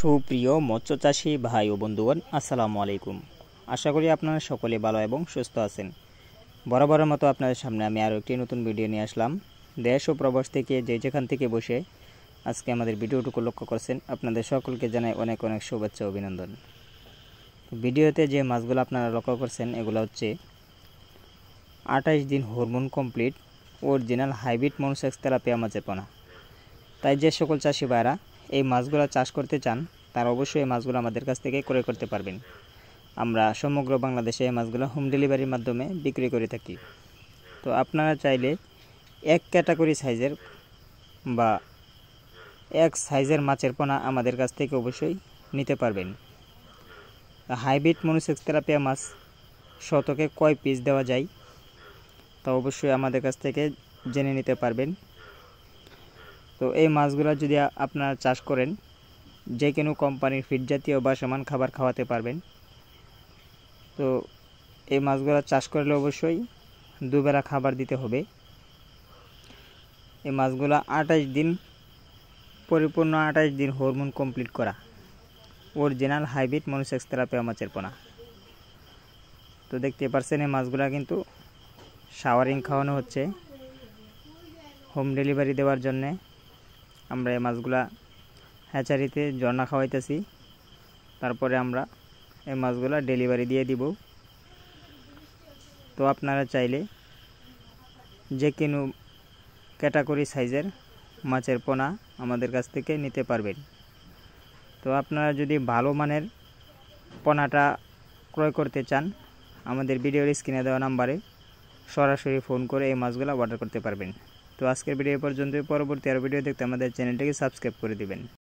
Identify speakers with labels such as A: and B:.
A: সুপ্রিয় মৎস্য চাষী ভাই ও বন্ধুগণ, আসসালামু আলাইকুম। আশা করি আপনারা সকলে ভালো এবং সুস্থ আছেন। বরাবরের মতো আপনাদের সামনে আমি আরও একটি নতুন ভিডিও নিয়ে আসলাম। দেশ ও প্রবাস থেকে যেখান থেকে বসে আজকে আমাদের ভিডিওটুকু লক্ষ্য করছেন, আপনাদের সকলকে জানাই অনেক অনেক শুভেচ্ছা ও অভিনন্দন। ভিডিওতে যে মাছগুলো আপনারা লক্ষ্য করছেন এগুলো হচ্ছে 28 দিন hormone complete original hybrid monosex tilapia মাছের পোনা। তাই যে সকল চাষি ভাইরা এই মাছগুলো চাষ করতে চান তারা অবশ্যই এই মাছগুলো আমাদের কাছ থেকে ক্রয় করতে পারবেন। আমরা সমগ্র বাংলাদেশে এই মাছগুলো হোম ডেলিভারির মাধ্যমে বিক্রি করে থাকি। তো আপনারা চাইলে এক ক্যাটাগরি সাইজের বা এক সাইজের মাছের পোনা আমাদের কাছ থেকে অবশ্যই নিতে পারবেন। হাইব্রিড মনোসেক্স তেলাপিয়া মাছ শতকে কয় পিস দেওয়া যায় তা অবশ্যই আমাদের কাছ থেকে জেনে নিতে পারবেন। তো এই মাছগুলো যদি আপনারা চাষ করেন যে কোনো কোম্পানির ফিড জাতীয় বা সমান খাবার খাওয়াতে পারবেন। তো এই মাছগুলো চাষ করলে অবশ্যই দুবেলা খাবার দিতে হবে। এই মাছগুলো 28 দিন পরিপূর্ণ 28 দিন হরমোন কমপ্লিট করা অরিজিনাল হাইব্রিড মনোসেক্স তেলাপিয়া মাছের পোনা। তো দেখতে পাচ্ছেন এই মাছগুলো কিন্তু শাওয়ারিং খাওয়ানো হচ্ছে হোম ডেলিভারি দেওয়ার জন্যে। আমরা এই মাছগুলা হ্যাচারিতে ঝর্ণা খাওয়াইতেছি, তারপরে আমরা এই মাছগুলা ডেলিভারি দিয়ে দিব। তো আপনারা চাইলে যে কোনো ক্যাটাগরি সাইজের মাছের পোনা আমাদের কাছ থেকে নিতে পারবেন। তো আপনারা যদি ভালো মানের পোনাটা ক্রয় করতে চান আমাদের ভিডিওর স্ক্রিনে দেওয়া নাম্বারে সরাসরি ফোন করে এই মাছগুলো অর্ডার করতে পারবেন। তো আজকের ভিডিও পর্যন্ত, পরবর্তী আরও ভিডিও দেখতে আমাদের চ্যানেলটিকে সাবস্ক্রাইব করে দিবেন।